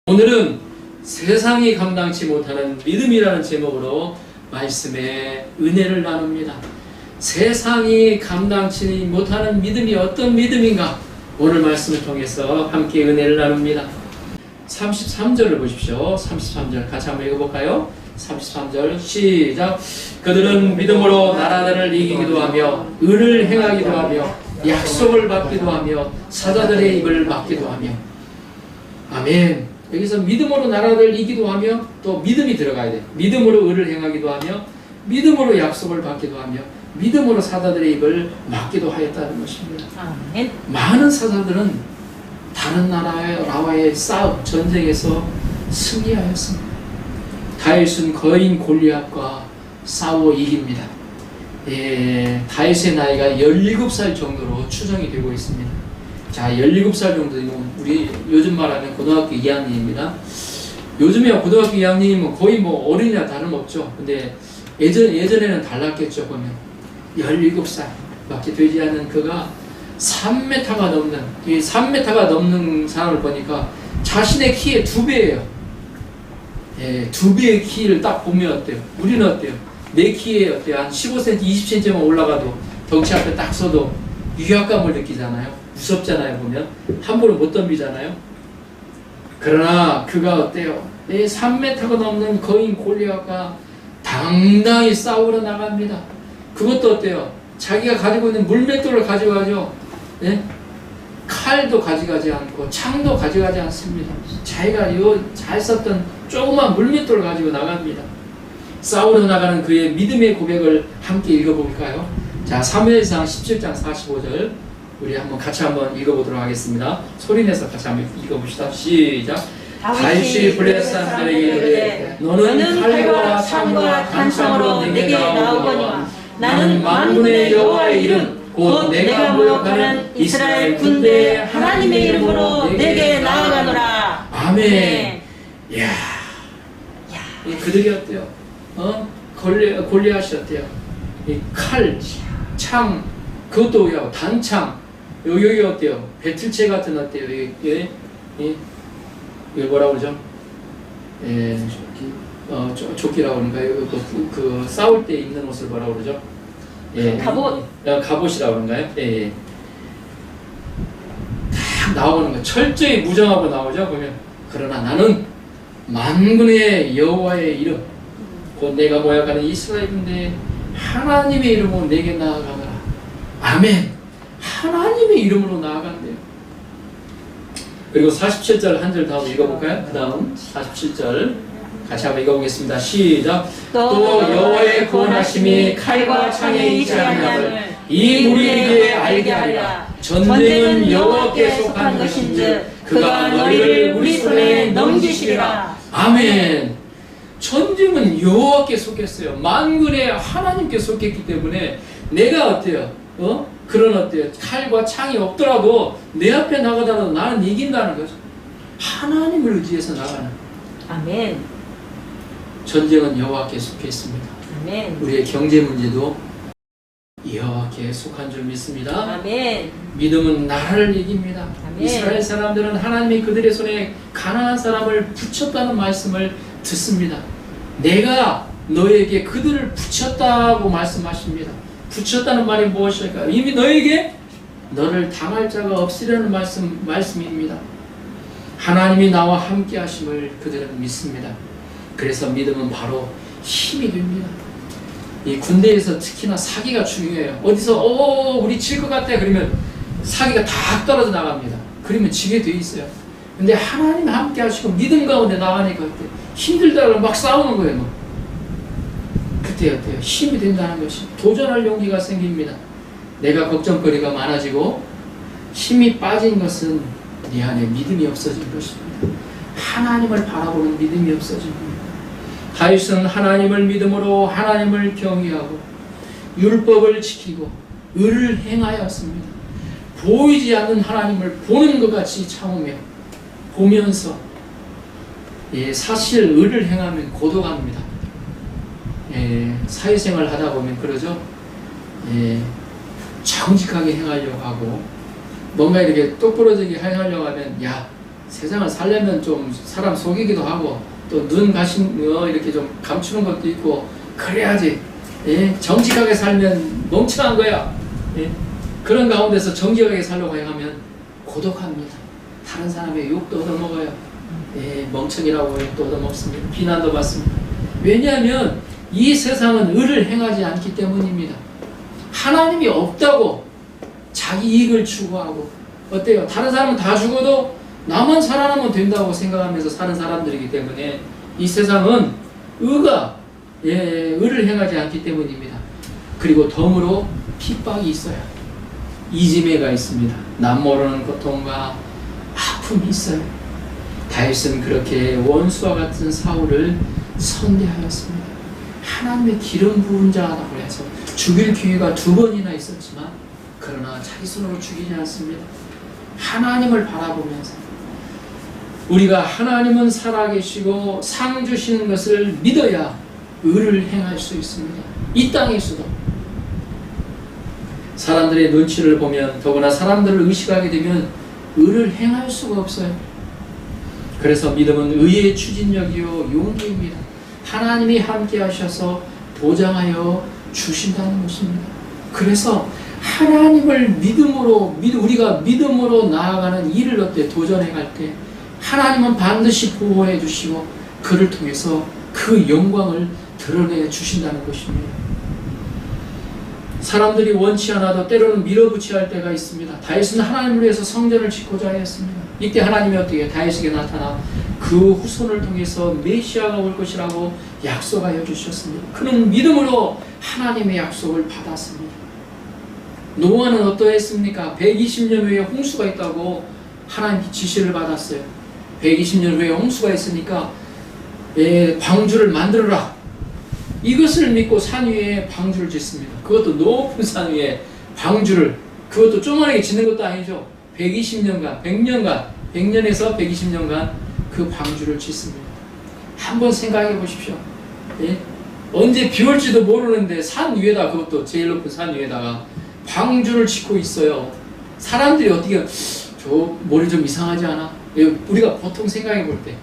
오늘은 세상이 감당치 못하는 믿음이라는 제목으로 말씀의 은혜를 나눕니다. 세상이 감당치 못하는 믿음이 어떤 믿음인가? 오늘 말씀을 통해서 함께 은혜를 나눕니다. 33절을 보십시오. 33절 같이 한번 읽어볼까요? 33절 시작. 그들은 믿음으로 나라들을 이기기도 하며 의를 행하기도 하며 약속을 받기도 하며 사자들의 입을 막기도 하며. 아멘. 여기서 믿음으로 나라를 이기기도 하며 또 믿음이 들어가야 돼. 믿음으로 의를 행하기도 하며 믿음으로 약속을 받기도 하며 믿음으로 사자들의 입을 막기도 하였다는 것입니다. 아멘. 많은 사자들은 다른 나라와의 싸움, 전쟁에서 승리하였습니다. 다윗은 거인 골리앗과 싸워 이깁니다. 다윗의 나이가 17살 정도로 추정이 되고 있습니다. 자, 17살 정도면 우리 요즘 말하면 고등학교 2학년입니다. 요즘에 고등학교 2학년이면 거의 뭐 어린이나 다름없죠. 근데 예전에는 달랐겠죠. 보면 17살 밖에 되지 않는 그가 3m가 넘는, 이 3m가 넘는 사람을 보니까 자신의 키의 2배예요. 2배의 키를 딱 보면 어때요? 우리는 어때요? 내 키에 어때요? 한 15cm, 20cm만 올라가도 덩치 앞에 딱 서도 위압감을 느끼잖아요. 무섭잖아요. 보면 함부로 못 덤비잖아요. 그러나 그가 어때요? 3m가 넘는 거인 골리앗과 당당히 싸우러 나갑니다. 그것도 어때요? 자기가 가지고 있는 물맷돌을 가져가죠. 네? 칼도 가져가지 않고 창도 가져가지 않습니다. 자기가 잘 썼던 조그만 물맷돌을 가지고 나갑니다. 싸우러 나가는 그의 믿음의 고백을 함께 읽어볼까요? 자, 사무엘상 17장 45절 우리 같이 한번 읽어보도록 하겠습니다. 소리내서 같이 한번 읽어봅시다. 시작. 다윗이 블레셋 사람들에게 이르되 너는 칼과 창과 단창으로 내게 나오거니와 나는 만군의 여호와의 이름 곧 내가 모욕하는 이스라엘 군대의 하나님의 이름으로 내게 나아가노라. 아멘. 이야, 그들이 어때요? 골리앗이 어때요? 이 칼, 창, 그것도 단창, 여기 어때요? 배틀체 같은 어때요? 이게 뭐라고 그러죠? 조끼라고 그런가요? 그 싸울 때 입는 옷을 뭐라고 그러죠? 갑옷. 갑옷이라고 그런가요? 딱 나오는 거 철저히 무장하고 나오죠. 보면 그러나 나는 만군의 여호와의 이름 곧 내가 모욕하는 이스라엘 군대의 하나님의 이름으로 내게 나아가노라. 아멘. 하나님의 이름으로 나아간대요. 그리고 47절 한 절 더 읽어볼까요? 그 다음 47절 같이 한번 읽어보겠습니다. 시작. 또 여호와의 구원하심이 칼과 창에 있지 아니함을 이 무리에게 알게 하리라. 전쟁은 여호와께 속한 것인즉 그가 너희를 우리 손에 넘기시리라. 아멘. 전쟁은 여호와께 속했어요. 만군의 하나님께 속했기 때문에 내가 어때요? 그런 어때요? 칼과 창이 없더라도 내 앞에 나가더라도 나는 이긴다는 거죠. 하나님을 의지해서 나가는. 아멘. 전쟁은 여호와께 속해 있습니다. 아멘. 우리의 경제 문제도 여호와께 속한 줄 믿습니다. 아멘. 믿음은 나라를 이깁니다. 아멘. 이스라엘 사람들은 하나님이 그들의 손에 가난한 사람을 붙였다는 말씀을 듣습니다. 내가 너에게 그들을 붙였다고 말씀하십니다. 붙였다는 말이 무엇일까? 이미 너에게 너를 당할 자가 없으려는 말씀입니다. 하나님이 나와 함께 하심을 그들은 믿습니다. 그래서 믿음은 바로 힘이 됩니다. 이 군대에서 특히나 사기가 중요해요. 어디서 우리 질 것 같아 그러면 사기가 다 떨어져 나갑니다. 그러면 지게 돼 있어요. 근데 하나님 함께 하시고 믿음 가운데 나가니까 힘들다고 막 싸우는 거예요. 그때 어때요? 힘이 된다는 것이 도전할 용기가 생깁니다. 내가 걱정거리가 많아지고 힘이 빠진 것은 네 안에 믿음이 없어진 것입니다. 하나님을 바라보는 믿음이 없어진 겁니다. 다윗은 하나님을 믿음으로 하나님을 경외하고 율법을 지키고 의를 행하였습니다. 보이지 않는 하나님을 보는 것 같이 참으며 보면서 사실 의를 행하면 고독합니다. 사회생활 하다 보면 그러죠. 정직하게 행하려고 하고 뭔가 이렇게 똑부러지게 행하려고 하면 세상을 살려면 좀 사람 속이기도 하고 또 눈 가신 이렇게 좀 감추는 것도 있고 그래야지. 예? 정직하게 살면 멍청한 거야. 예? 그런 가운데서 정직하게 살려고 하면 고독합니다. 다른 사람의 욕도 얻어먹어요. 예, 멍청이라고 욕도 얻어먹습니다. 비난도 받습니다. 왜냐하면 이 세상은 의를 행하지 않기 때문입니다. 하나님이 없다고 자기 이익을 추구하고 어때요? 다른 사람은 다 죽어도 나만 살아나면 된다고 생각하면서 사는 사람들이기 때문에 이 세상은 의를 행하지 않기 때문입니다. 그리고 덤으로 핍박이 있어요. 이지매가 있습니다. 남 모르는 고통과 아픔이 있어요. 다윗은 그렇게 원수와 같은 사울을 선대하였습니다. 하나님의 기름 부은 자라고 해서 죽일 기회가 2번이나 있었지만 그러나 자기 손으로 죽이지 않습니다. 하나님을 바라보면서 우리가 하나님은 살아계시고 상 주시는 것을 믿어야 의를 행할 수 있습니다. 이 땅에서도 사람들의 눈치를 보면 더구나 사람들을 의식하게 되면 의를 행할 수가 없어요. 그래서 믿음은 의의 추진력이요 용기입니다. 하나님이 함께 하셔서 보장하여 주신다는 것입니다. 그래서 하나님을 우리가 믿음으로 나아가는 일을 어때 도전해 갈 때 하나님은 반드시 보호해 주시고 그를 통해서 그 영광을 드러내 주신다는 것입니다. 사람들이 원치 않아도 때로는 밀어붙여야 할 때가 있습니다. 다윗은 하나님을 위해서 성전을 짓고자 했습니다. 이때 하나님이 어떻게 다윗에게 나타나 그 후손을 통해서 메시아가 올 것이라고 약속하여 주셨습니다. 그는 믿음으로 하나님의 약속을 받았습니다. 노아는 어떠했습니까? 120년 후에 홍수가 있다고 하나님 지시를 받았어요. 120년 후에 홍수가 있으니까 방주를 만들어라. 이것을 믿고 산 위에 방주를 짓습니다. 그것도 높은 산 위에 방주를, 그것도 조그맣게 짓는 것도 아니죠. 120년간, 100년간, 100년에서 120년간 그 방주를 짓습니다. 한번 생각해 보십시오. 예? 언제 비 올지도 모르는데 산 위에다, 그것도 제일 높은 산 위에다가 방주를 짓고 있어요. 사람들이 어떻게 저 머리 좀 이상하지 않아? 우리가 보통 생각해 볼 때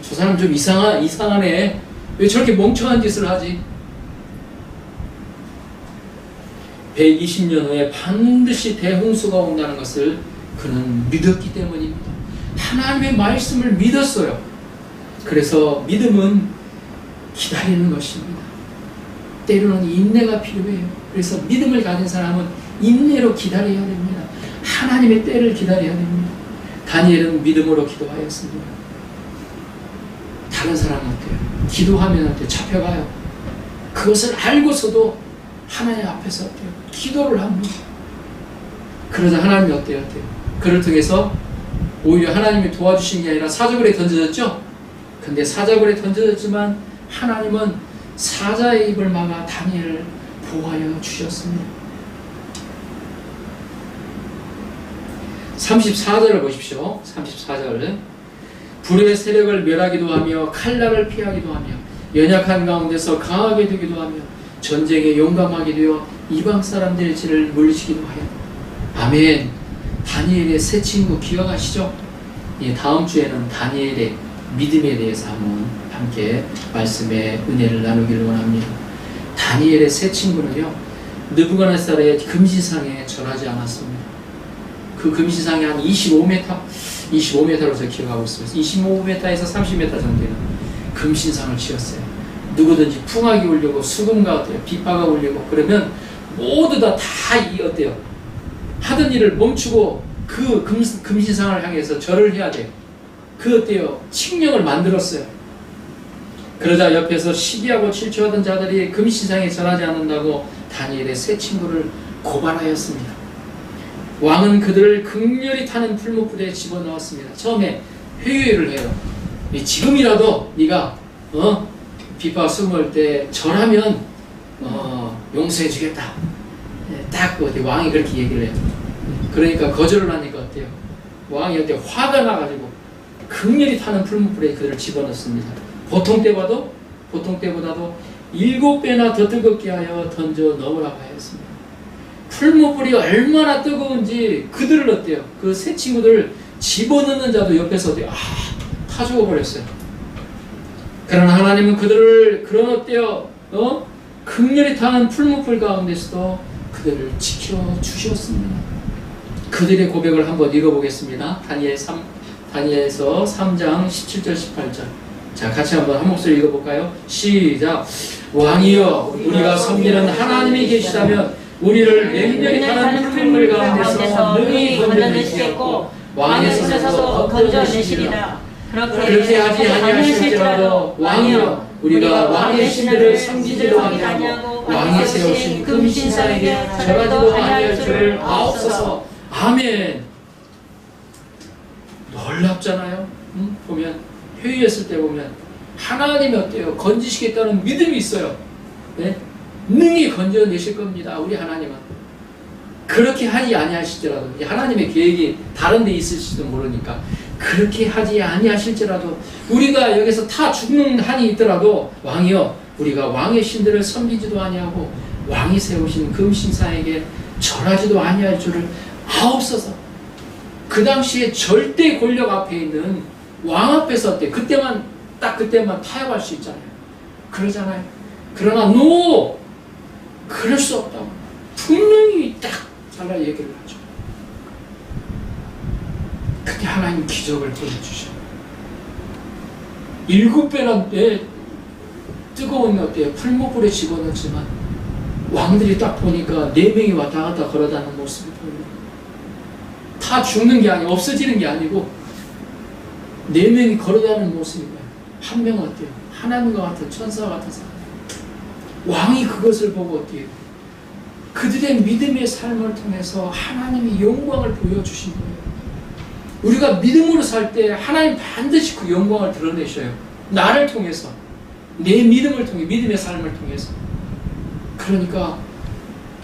저 사람 좀 이상하네. 왜 저렇게 멍청한 짓을 하지? 120년 후에 반드시 대홍수가 온다는 것을 그는 믿었기 때문입니다. 하나님의 말씀을 믿었어요. 그래서 믿음은 기다리는 것입니다. 때로는 인내가 필요해요. 그래서 믿음을 가진 사람은 인내로 기다려야 됩니다. 하나님의 때를 기다려야 됩니다. 다니엘은 믿음으로 기도하였습니다. 다른 사람은 어때요? 기도하면 어때요? 잡혀가요. 그것을 알고서도 하나님 앞에서 어때요? 기도를 합니다. 그러자 하나님이 어때요? 그를 통해서 오히려 하나님이 도와주신 게 아니라 사자굴에 던져졌죠? 근데 사자굴에 던져졌지만 하나님은 사자의 입을 막아 다니엘을 보호하여 주셨습니다. 34절을 보십시오. 34절. 불의 세력을 멸하기도 하며 칼날을 피하기도 하며 연약한 가운데서 강하게 되기도 하며 전쟁에 용감하게 되어 이방 사람들의 죄를 물리치기도 하여. 아멘. 다니엘의 새 친구 기억하시죠? 다음 주에는 다니엘의 믿음에 대해서 한번 함께 말씀의 은혜를 나누기를 원합니다. 다니엘의 새 친구는요, 느부갓네살의 금시상에 절하지 않았습니다. 그 금시상이 한 25m로 제가 기억하고 있습니다. 25m에서 30m 정도 되는 금신상을 지었어요. 누구든지 풍악이 울리고 수금과 어때요? 비파가 울리고 그러면 모두 다 어때요? 하던 일을 멈추고 그 금신상을 향해서 절을 해야 돼요. 그 어때요? 칙령을 만들었어요. 그러자 옆에서 시기하고 질투하던 자들이 금신상에 절하지 않는다고 다니엘의 새 친구를 고발하였습니다. 왕은 그들을 극렬히 타는 풀무불에 집어넣었습니다. 처음에 회유를 해요. 지금이라도 네가 비파 수금할 때 절하면 용서해 주겠다. 딱 왕이 그렇게 얘기를 해요. 그러니까 거절을 하니까 어때요? 왕이 어때요? 화가 나가지고 극렬히 타는 풀무불에 그들을 집어넣습니다. 보통 때보다도 7배나 더 뜨겁게 하여 던져 넣으라고 하였습니다. 풀무불이 얼마나 뜨거운지 그들을 어때요? 그 새 친구들 집어넣는 자도 옆에서 다 죽어버렸어요. 그러나 하나님은 그들을 그런 어때요? 극렬히 타는 풀무불 가운데서도 그들을 지켜주셨습니다. 그들의 고백을 한번 읽어보겠습니다. 다니엘서 3장 17절 18절. 자, 같이 한번 한 목소리 읽어볼까요? 시작. 왕이여, 우리가 섬기는 하나님이 계시다면 우리를 맹렬히 타는 풀무불 가운데서 능히 건져내시겠고 왕의 손에서도 건져내시리라. 그렇게 하지 아니하실지라도 왕이여, 우리가 왕의 신들을 섬기지도 아니하고 왕이 세우신 금신상에게 절하지도 아니할 줄을 아옵소서. 아멘. 놀랍잖아요. 보면 회의했을 때 보면 하나님이 어때요? 건지시겠다는 믿음이 있어요. 네? 능히 건져내실 겁니다. 우리 하나님은. 그렇게 하지 아니하실지라도, 하나님의 계획이 다른 데 있을지도 모르니까 그렇게 하지 아니하실지라도 우리가 여기서 다 죽는 한이 있더라도 왕이여, 우리가 왕의 신들을 섬기지도 아니하고 왕이 세우신 금신상에게 절하지도 아니할 줄을 아옵소서. 그 당시에 절대 권력 앞에 있는 왕 앞에서 어때? 그때만 타협할 수 있잖아요. 그러잖아요. 그러나 노! 그럴 수 없다고 분명히 딱 잘라 얘기를 하죠. 그때 하나님 기적을 보여주셔. 7배나 뜨거운 어때요? 풀무불에 집어넣지만 왕들이 딱 보니까 4명이 왔다 갔다 걸어다니는 모습을 보여요. 다 죽는 게 아니고 없어지는 게 아니고 4명이 걸어다니는 모습이 뭐예요? 한 명은 어때요? 하나님과 같은 천사 같은 사람. 왕이 그것을 보고 어때요? 그들의 믿음의 삶을 통해서 하나님이 영광을 보여주신 거예요. 우리가 믿음으로 살 때 하나님 반드시 그 영광을 드러내셔요. 나를 통해서, 내 믿음을 통해, 믿음의 삶을 통해서. 그러니까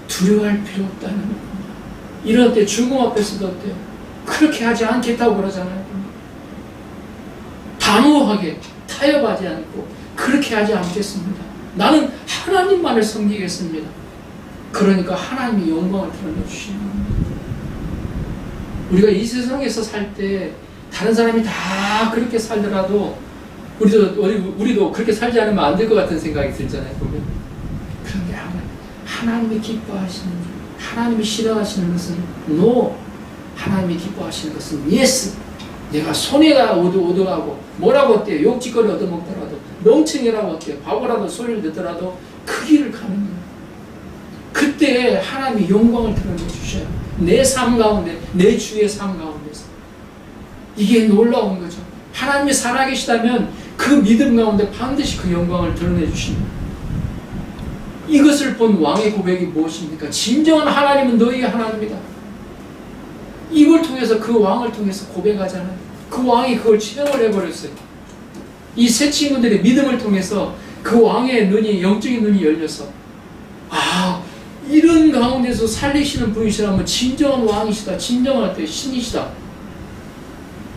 두려워할 필요 없다는 거예요. 이럴 때 죽음 앞에서도 어때요? 그렇게 하지 않겠다고 그러잖아요. 단호하게 타협하지 않고 그렇게 하지 않겠습니다. 나는 하나님만을 섬기겠습니다. 그러니까 하나님이 영광을 드러내 주시는 겁니다. 우리가 이 세상에서 살 때 다른 사람이 다 그렇게 살더라도 우리도 그렇게 살지 않으면 안 될 것 같은 생각이 들잖아요. 보면. 그런데 하나님이 기뻐하시는, 하나님이 싫어하시는 것은 no. 하나님이 기뻐하시는 것은 yes. 내가 손해가 얻어가고 뭐라고 어때요? 욕짓거리 얻어먹더라도 멍청이라고 어때요? 바보라도 소리를 듣더라도 그 길을 가는 거예요. 그때 하나님이 영광을 드러내 주셔요. 내 삶 가운데, 내 주의 삶 가운데서. 이게 놀라운 거죠. 하나님이 살아계시다면 그 믿음 가운데 반드시 그 영광을 드러내 주십니다. 이것을 본 왕의 고백이 무엇입니까? 진정한 하나님은 너희의 하나님이다. 이걸 통해서, 그 왕을 통해서 고백하잖아요. 그 왕이 그걸 체험을 해버렸어요. 이 세 친구들의 믿음을 통해서 그 왕의 눈이, 영적인 눈이 열려서, 이런 가운데서 살리시는 분이시라면 진정한 왕이시다, 진정한 신이시다.